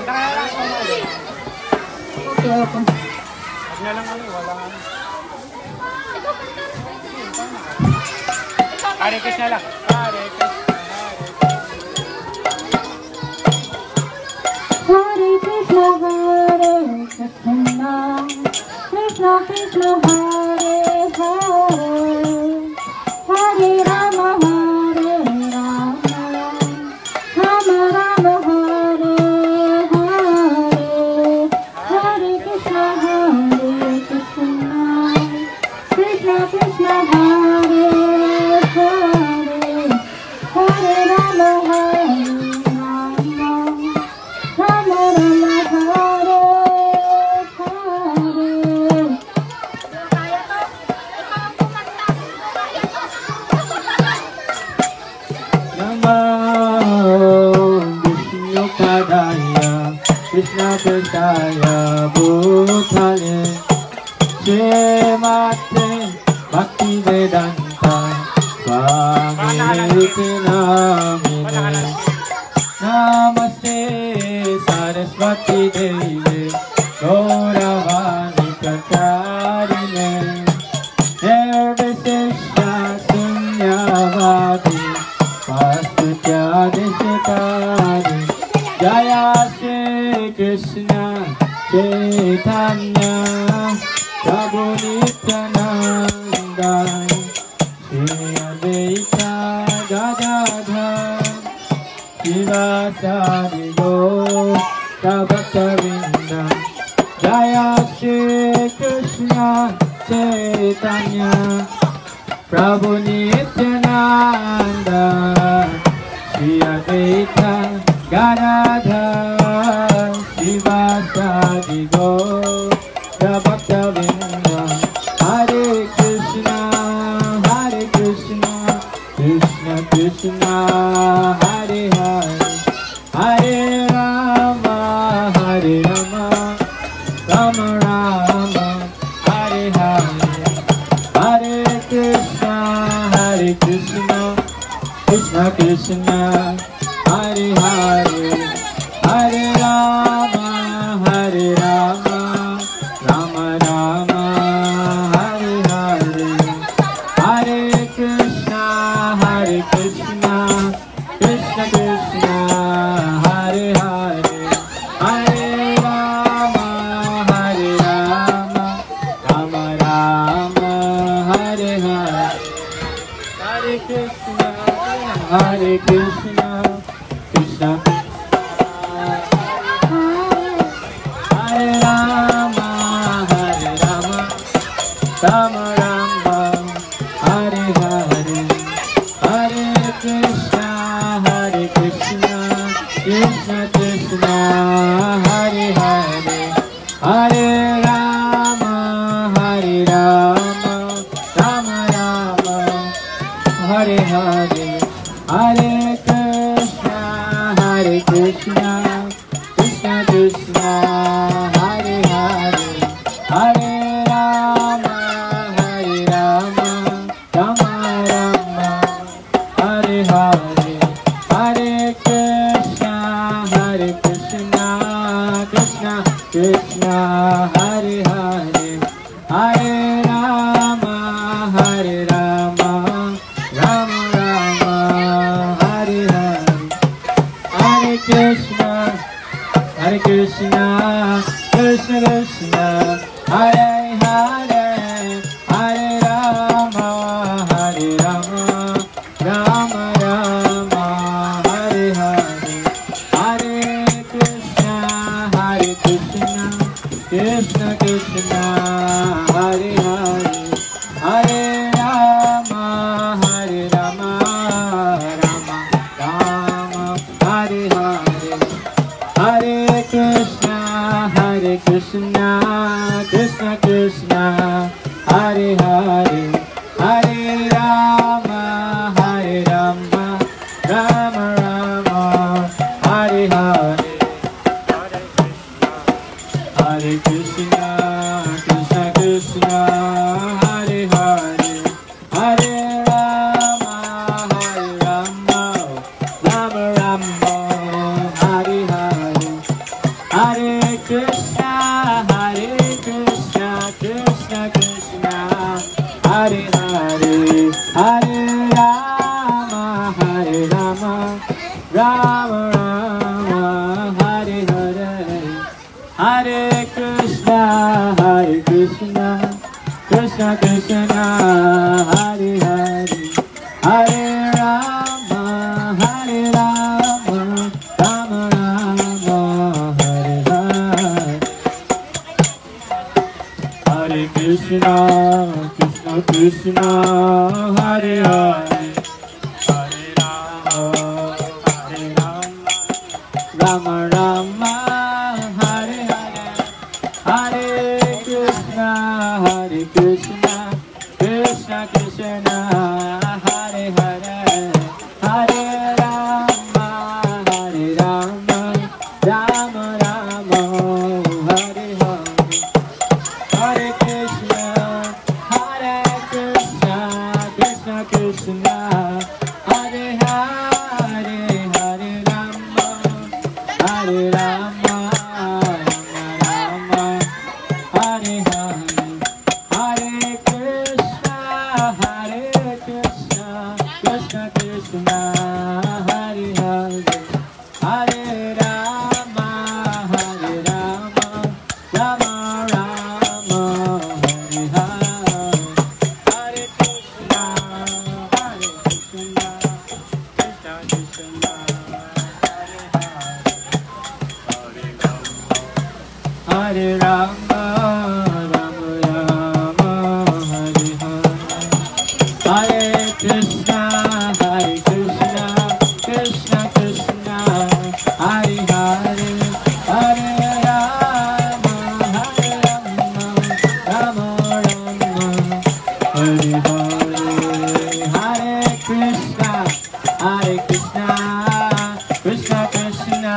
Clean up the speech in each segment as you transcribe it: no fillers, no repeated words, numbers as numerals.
Okay, okay. Huwag na lang wala nga. Hare Krishna lang. Hare Krishna. Hare Krishna, Hare Krishna, Krishna Krishna, Hare Hare, Hare Rama, Hare Rama, Rama Rama, Hare Hare, Hare Krishna, Hare Krishna, Krishna Krishna, Hare Hare, Hare Rama, Hare Krishna Krishna Bhutale Shrimate Bhakti Vedanta Swami Namine Namaste Saraswati Devi Gauravani Katarine Nirvisesha Sunyavadi Vastutya Dishitari Jaya Shri Krishna Chaitanya Prabhu Nityananda Shri Advaita Gadadhar Shivasari Gaura Bhaktavinda Jaya Shri Krishna Chaitanya Prabhu Nityananda Shri Advaita Gadadhar Shivasari Gaura Bhaktavinda Hare Krishna Krishna Krishna Hare Hare Hare Rama Rama Rama Hare Hare Hare Krishna Krishna Krishna Hare Hare Hare Rama Rama Rama Hare Hare Hare Krishna Krishna Krishna Hare Hare Hare Rama Rama Rama Hare Hare Hare Krishna Krishna Hare Rama Rama Rama Hare Hare Hare Krishna Krishna Krishna Hare Hare Hare Rama Rama Rama Hare Hare Hare Krishna Krishna Krishna Hare Hare Hare Rama Rama Rama Hare Hare Hare Krishna Krishna Krishna Hare Hare Hare Rama Rama Rama Hare Hare Hare Krishna Krishna Krishna Hare Hare Hare Rama Rama Rama Hare Hare Hare Krishna Krishna Krishna Hare Hare Hare Rama Rama Rama Hare Hare Hare Krishna Krishna Krishna Hare Hare Hare Rama Rama Rama Hare Hare Hare Krishna Krishna Hare Hare Hare Rama Rama Rama Hare Hare Krishna Krishna, Hare Hare, Hare Rama, Rama Rama, Hare Hare, Hare Krishna, Krishna Krishna, Hare Hare, Hare Rama, Rama Rama, Hare Hare, Hare Krishna, Krishna Krishna, Hare Hare, Hare Rama, Rama Rama, Hare Hare, Hare Krishna, Krishna Krishna, Hare Hare, Hare Rama, Rama Rama, Hare Hare, Hare Krishna, Krishna Krishna, Hare Hare, Hare Rama, Rama Rama, Hare Hare, Hare Krishna, Krishna Krishna,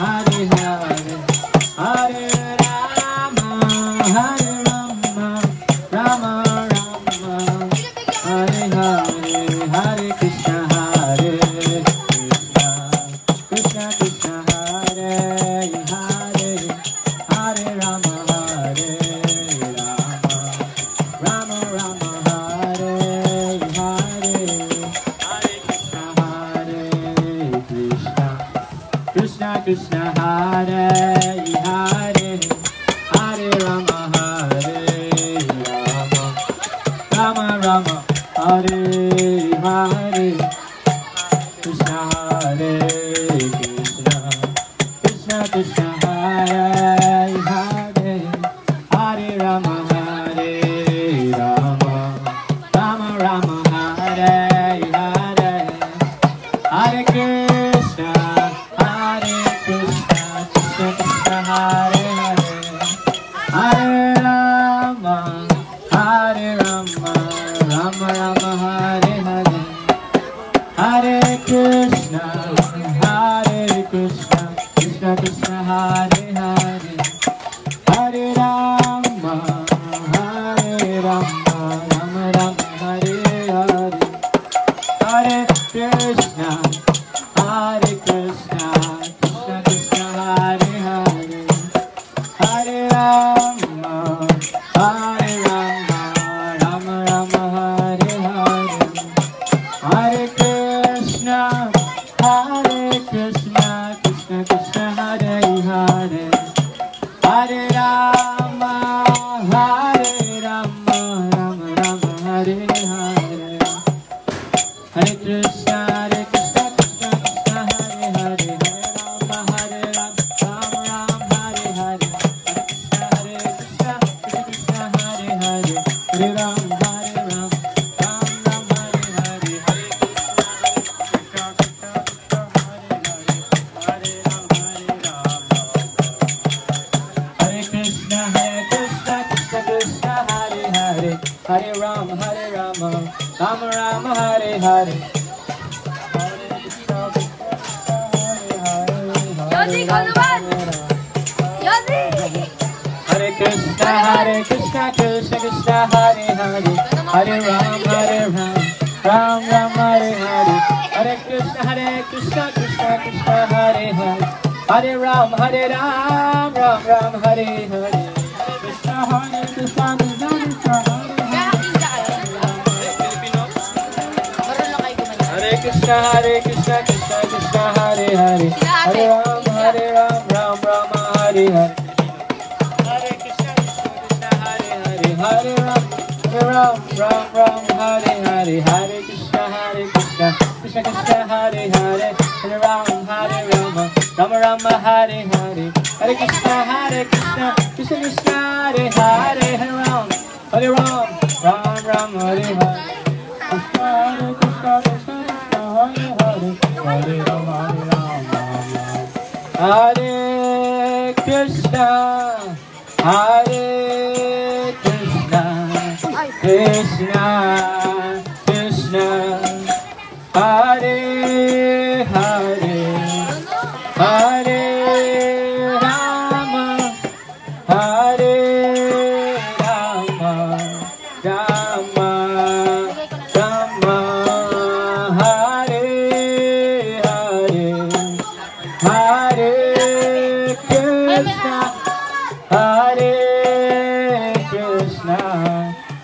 Hare Hare, Hare Rama, Rama Rama, Hare Hare, Hare Krishna, Krishna Krishna, Hare Hare, Hare Rama, Rama Rama, Hare Hare, Hare Krishna, Krishna Krishna, Hare Hare, Hare Rama, Rama Rama, Hare Hare, Hare Krishna, Krishna Krishna, Hare Hare, Hare Rama, Rama Rama, Hare Hare, Krishna Hare Krishna, Krishna Krishna, Hare Hare, Hare Rama, Rama Rama, Hare Hare, Hare Krishna, Krishna Krishna, Hare Hare, Hare Rama, Rama Rama, Hare Hare, Hare Krishna, Krishna Krishna, Hare Hare, Hare Rama, Rama Rama, Hare Hare, Hare Krishna, Krishna Krishna, Hare Hare, Hare Rama, Rama Rama, Hare Hare, Hare Krishna, Krishna Krishna, Hare Hare, Hare Rama, Rama Rama, Hare Hare, Hare Krishna, Krishna Krishna, Hare Hare, Hare Rama, Rama Hare Hare, Hare Krishna, Krishna Hare Hare, Hare Rama, Ram Hare Hare, Hare Krishna, Krishna Krishna, Hare Hare, Hare Rama, Rama Rama, Hare Hare, Yosi, ikaw naman! Yosi! Hare Krishna, Krishna Krishna, Hare Hare, Hare Rama, Ram Hare Hare, Hare Krishna, Krishna Krishna, Hare Hare, Hare Rama, Ram Hare Hare, Krishna, Krishna, Hare Krishna, Krishna Krishna, Hare Hare, Hare Ram, Ram Hare Hare, Hare Krishna, Krishna Hare Hare, Hare Ram, Ram Hare Hare, Hare Krishna, Krishna Krishna, Hare Hare, Hare Ram, Rama Hare Hare, Hare Krishna, Krishna Krishna, Hare Hare, Hare Ram, Hare Ram, Ram Ram, Hare Hare. Krishna, Krishna, Krishna, Krishna, Hare Hare. Hare Ram, Hare Ram, Ram Ram. Hare Krishna, Hare Krishna, Krishna, Krishna, Hare Hare, Hare Rama, Hare Rama, Rama, Rama, Hare Hare, Hare Krishna, Hare Krishna,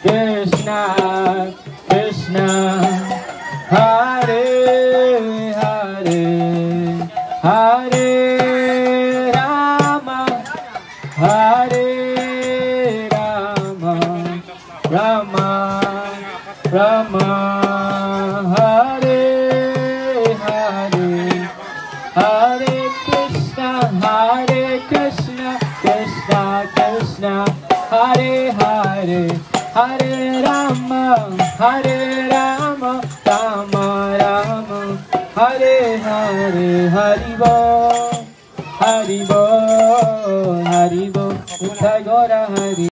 Krishna, Krishna, Hare Hare, Hare Rama, Hare Rama, Rama, Rama, Hare Hare, Hare Krishna, Krishna, Krishna, Hare Hare, Hare Rama, Rama, Rama, Hare Hare, Hari Bol, Hari Bol, Hari Bol, Uthai Gora Hari.